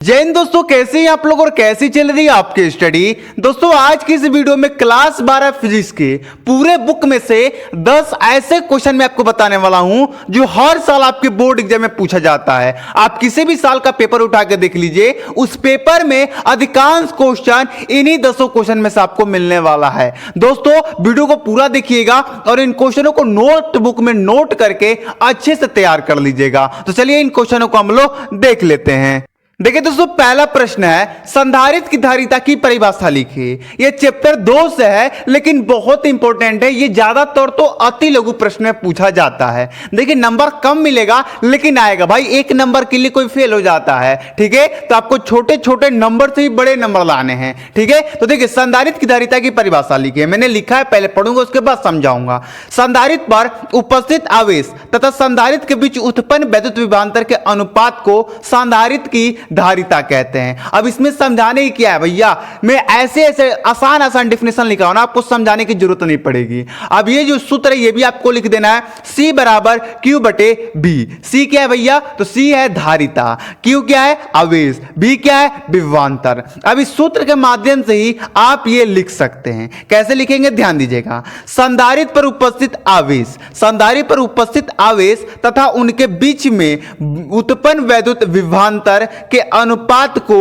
जय हिंद दोस्तों, कैसे हैं आप लोग और कैसी चल रही है आपकी स्टडी। दोस्तों आज की इस वीडियो में क्लास 12 फिजिक्स के पूरे बुक में से 10 ऐसे क्वेश्चन मैं आपको बताने वाला हूं जो हर साल आपके बोर्ड एग्जाम में पूछा जाता है। आप किसी भी साल का पेपर उठा के देख लीजिए, उस पेपर में अधिकांश क्वेश्चन इन्हीं 10 क्वेश्चन में से आपको मिलने वाला है। दोस्तों वीडियो को पूरा देखिएगा और इन क्वेश्चनों को नोटबुक में नोट करके अच्छे से तैयार कर लीजिएगा। तो चलिए इन क्वेश्चनों को हम लोग देख लेते हैं। देखिए दोस्तों, पहला प्रश्न है संधारित्र की धारिता की परिभाषा लिखिए। यह चैप्टर 2 से है लेकिन बहुत इंपॉर्टेंट है। यह ज्यादातर तो अति लघु प्रश्न में पूछा जाता है। देखिए नंबर कम मिलेगा लेकिन आएगा भाई, एक नंबर के लिए कोई फेल हो जाता है, ठीक है। तो आपको छोटे छोटे नंबर से ही बड़े नंबर लाने हैं, ठीक है। तो देखिए संधारित्र की धारिता की परिभाषा लिखिए। मैंने लिखा है, पहले पढ़ूंगा उसके बाद समझाऊंगा। संधारित्र पर उपस्थित आवेश तथा संधारित्र के बीच उत्पन्न वैद्युत विभवांतर के अनुपात को संधारित्र की धारिता कहते हैं। अब इसमें समझाने की क्या है भैया, मैं ऐसे आसान आसान डिफिनेशन लिखा हूं ना, आपको समझाने की जरूरत नहीं पड़ेगी। अब ये जो सूत्र है ये भी आपको लिख देना है, C बराबर Q बटे B। C क्या है भैया, तो C है धारिता, Q क्या है आवेश, B क्या है विभवांतर। अब इस सूत्र के माध्यम से ही आप ये लिख सकते हैं। कैसे लिखेंगे ध्यान दीजिएगा। संधारित्र पर उपस्थित आवेश, संधारित्र पर उपस्थित आवेश तथा उनके बीच में उत्पन्न वैद्युत विभवांतर के अनुपात को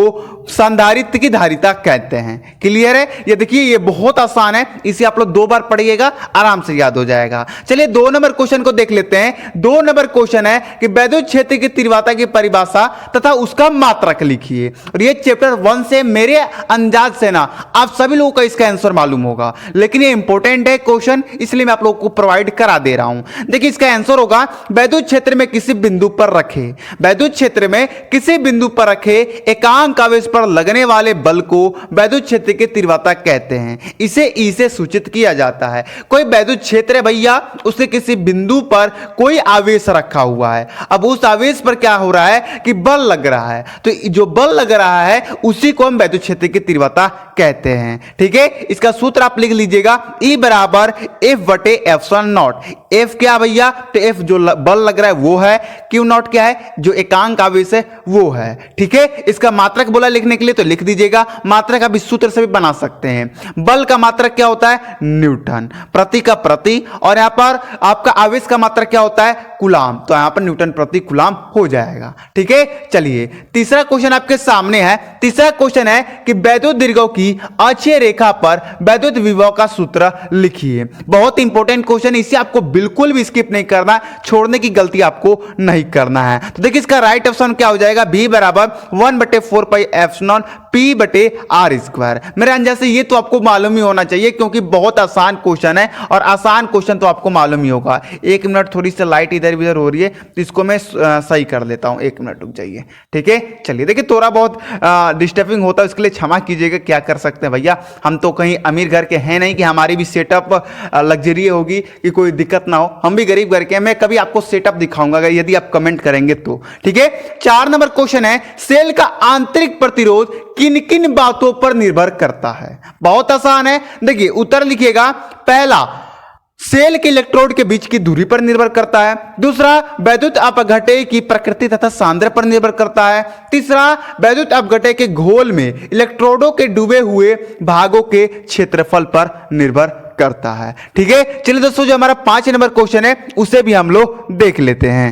संधारित्र की धारिता कहते हैं। क्लियर है। ये देखिए ये बहुत आसान है, इसे आप लोग 2 बार पढ़िएगा, आराम से याद हो जाएगा। चलिए 2 नंबर क्वेश्चन को देख लेते हैं। 2 नंबर क्वेश्चन है कि वैद्युत क्षेत्र की तीव्रता की परिभाषा तथा उसका मात्रक लिखिए। और ये चैप्टर 1 से मेरे अंदाज से ना आप सभी लोगों को इसका आंसर मालूम होगा, लेकिन ये इंपॉर्टेंट है क्वेश्चन, इसलिए मैं आप लोगों को प्रोवाइड करा दे रहा हूं। देखिए इसका आंसर होगा वैद्युत क्षेत्र में किसी बिंदु पर रखे, वैद्युत क्षेत्र में किसी बिंदु पर रखे एकांक आवेश पर लगने वाले बल को वैद्युत क्षेत्र की तीव्रता कहते हैं। इसे ई से सूचित किया जाता है। कोई वैद्युत क्षेत्र है भैया, उसके किसी बिंदु पर कोई आवेश रखा हुआ है। अब उस आवेश पर क्या हो रहा है कि बल लग रहा है, तो जो बल लग रहा है उसी को हम वैद्युत क्षेत्र की तीव्रता कहते हैं, ठीक है। इसका सूत्र आप लिख लीजिएगा, E बराबर F बटे एप्सिलॉन नॉट। F क्या भैया, तो F जो बल लग रहा है वो है, Q नॉट क्या है, जो एकांक आवेश है वो है, ठीक है। इसका मात्रक बोला लिखने के लिए तो लिख दीजिएगा। मात्रक आप इस सूत्र से भी बना सकते हैं। बल का मात्रक क्या होता है, न्यूटन, प्रति का प्रति, और यहां पर आपका आवेश का मात्रक क्या होता है, कूलाम, तो यहां पर न्यूटन प्रति कूलाम हो जाएगा, ठीक है। चलिए तीसरा क्वेश्चन आपके सामने है। तीसरा क्वेश्चन है कि वैद्युत दीर्घों की अक्षीय रेखा पर वैद्युत विभव का सूत्र लिखिए। बहुत इंपॉर्टेंट क्वेश्चन, इसे आपको बिल्कुल भी स्किप नहीं करना, छोड़ने की गलती आपको नहीं करना है। तो देखिए इसका राइट ऑप्शन क्या हो जाएगा, B बराबर 1/4 पाई एप्सिलॉन P बटे R स्क्वायर। मेरे अंदाज से ये तो आपको मालूम ही होना चाहिए क्योंकि बहुत आसान क्वेश्चन है, और आसान क्वेश्चन तो आपको मालूम ही होगा। 1 मिनट, थोड़ी सी लाइट इधर उधर हो रही है तो इसको मैं सही कर लेता हूं, 1 मिनट रुक जाइए, ठीक है। चलिए देखिए थोड़ा बहुत डिस्टर्बिंग होता है, उसके लिए क्षमा कीजिएगा, क्या कर सकते हैं भैया, हम तो कहीं अमीर घर के हैं नहीं कि हमारी भी सेटअप लग्जरी होगी कि कोई दिक्कत ना हो। हम भी गरीब घर के हैं। मैं कभी आपको सेटअप दिखाऊंगा अगर यदि आप कमेंट करेंगे तो, ठीक है। 4 नंबर क्वेश्चन है सेल का आंतरिक प्रतिरोध किन किन बातों पर निर्भर करता है। बहुत आसान है, देखिए उत्तर लिखिएगा। पहला, सेल के इलेक्ट्रोड के बीच की दूरी पर निर्भर करता है। दूसरा, वैद्युत अपघटय की प्रकृति तथा सांद्र पर निर्भर करता है। तीसरा, वैद्युत अपघटय के घोल में इलेक्ट्रोडों के डूबे हुए भागों के क्षेत्रफल पर निर्भर करता है, ठीक है। चलिए दोस्तों जो हमारा 5 नंबर क्वेश्चन है उसे भी हम लोग देख लेते हैं।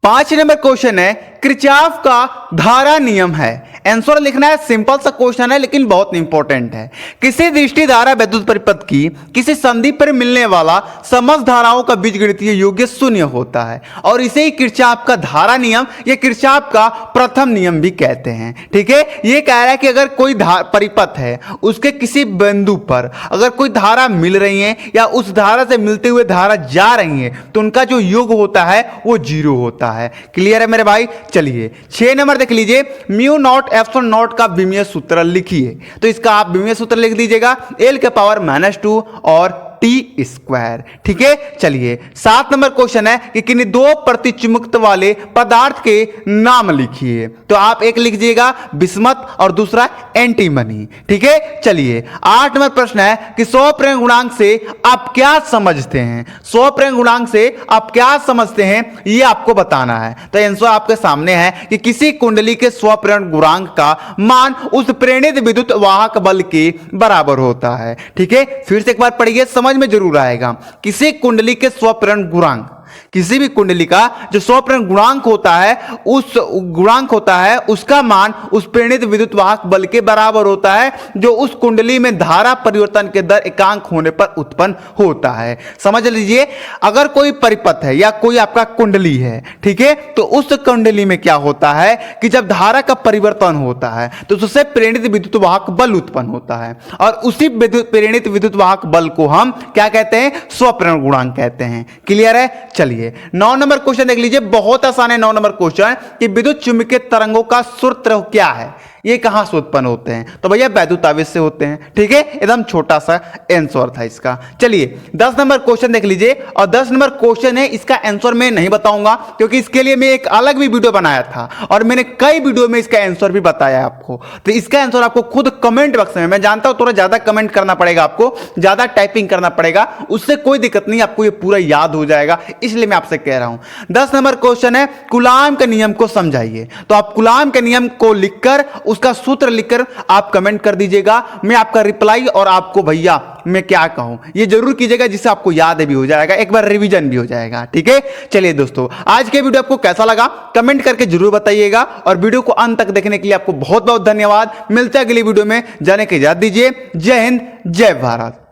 5 नंबर क्वेश्चन है किरचॉफ का धारा नियम है। आंसर लिखना है, सिंपल सा क्वेश्चन है लेकिन बहुत इंपॉर्टेंट है। किसी दृष्टि धारा वैद्युत परिपथ की किसी संधि पर मिलने वाला समस्त धाराओं का बीजगणितीय योग्य शून्य होता है, और इसे ही किरचॉफ का धारा नियम या किरचॉफ का प्रथम नियम भी कहते हैं, ठीक है। यह कह रहा है कि अगर कोई परिपथ है, उसके किसी बिंदु पर अगर कोई धारा मिल रही है या उस धारा से मिलते हुए धारा जा रही है तो उनका जो योग होता है वो 0 होता है। क्लियर है मेरे भाई। चलिए 6 नंबर देख लीजिए, म्यू नॉट एप्सिलॉन नॉट का विमीय सूत्र लिखिए। तो इसका आप विमीय सूत्र लिख दीजिएगा, L के पावर -2 और टी स्क्वायर। ठीक है, चलिए 7 नंबर क्वेश्चन है कि किन्हीं दो प्रतिचिमुक्त वाले पदार्थ के नाम लिखिए। तो आप एक लिखिएगा बिस्मथ और दूसरा एंटीमनी। ठीक है, चलिए 8 नंबर प्रश्न है कि स्वप्रेरण गुणांक से आप क्या समझते हैं। स्वप्रेरण गुणांक से आप क्या समझते हैं यह आपको बताना है। तो आंसर आपके सामने है कि किसी कुंडली के स्वप्रेरण गुणांक का मान उस प्रेरित विद्युत वाहक बल के बराबर होता है। ठीक है, फिर से एक बार पढ़िए, समझ में जरूर आएगा। किसी कुंडली के स्वप्रेरण गुणांक, किसी भी कुंडली का जो स्वप्रेरण गुणांक होता है, उस गुणांक होता है उसका मान उस प्रेरित विद्युत वाहक बल के बराबर होता है जो उस कुंडली में धारा परिवर्तन के दर एकांक होने पर उत्पन्न होता है। समझ लीजिए, अगर कोई परिपथ है या कोई आपका कुंडली है, ठीक है, तो उस कुंडली में क्या होता है कि जब धारा का परिवर्तन होता है तो उससे प्रेरित विद्युत वाहक बल उत्पन्न होता है और उसी प्रेरित विद्युत वाहक बल को हम क्या कहते हैं, स्वप्रेरण गुणांक कहते हैं। क्लियर है? चलिए 9 नंबर क्वेश्चन देख लीजिए, बहुत आसान है 9 नंबर क्वेश्चन कि विद्युत चुंबकीय तरंगों का सूत्र क्या है, ये कहां से उत्पन्न होते हैं। तो भैया वैद्युत आवेश से होते हैं। ठीक है, एकदम छोटा सा आंसर था इसका। चलिए 10 नंबर क्वेश्चन देख लीजिए, और 10 नंबर क्वेश्चन है, इसका आंसर मैं नहीं बताऊंगा क्योंकि इसके लिए मैं एक अलग भी वीडियो बनाया था और मैंने कई वीडियो में इसका आंसर भी बताया आपको। तो इसका आंसर आपको खुद कमेंट बॉक्स में, मैं जानता हूं थोड़ा ज्यादा कमेंट करना पड़ेगा, आपको ज्यादा टाइपिंग करना पड़ेगा, उससे कोई दिक्कत नहीं, आपको ये पूरा याद हो जाएगा, इसलिए मैं आपसे कह रहा हूं। 10 नंबर क्वेश्चन है कूलाम के नियम को समझाइए। तो आप कूलाम के नियम को लिखकर उसका सूत्र लिखकर आप कमेंट कर दीजिएगा, मैं आपका रिप्लाई और आपको भैया मैं क्या कहूं ये जरूर कीजिएगा, जिससे आपको याद भी हो जाएगा, एक बार रिवीजन भी हो जाएगा। ठीक है, चलिए दोस्तों आज के वीडियो आपको कैसा लगा कमेंट करके जरूर बताइएगा, और वीडियो को अंत तक देखने के लिए आपको बहुत बहुत धन्यवाद। मिलते हैं अगली वीडियो में, जाने की इजाजत दीजिए। जय हिंद, जय भारत।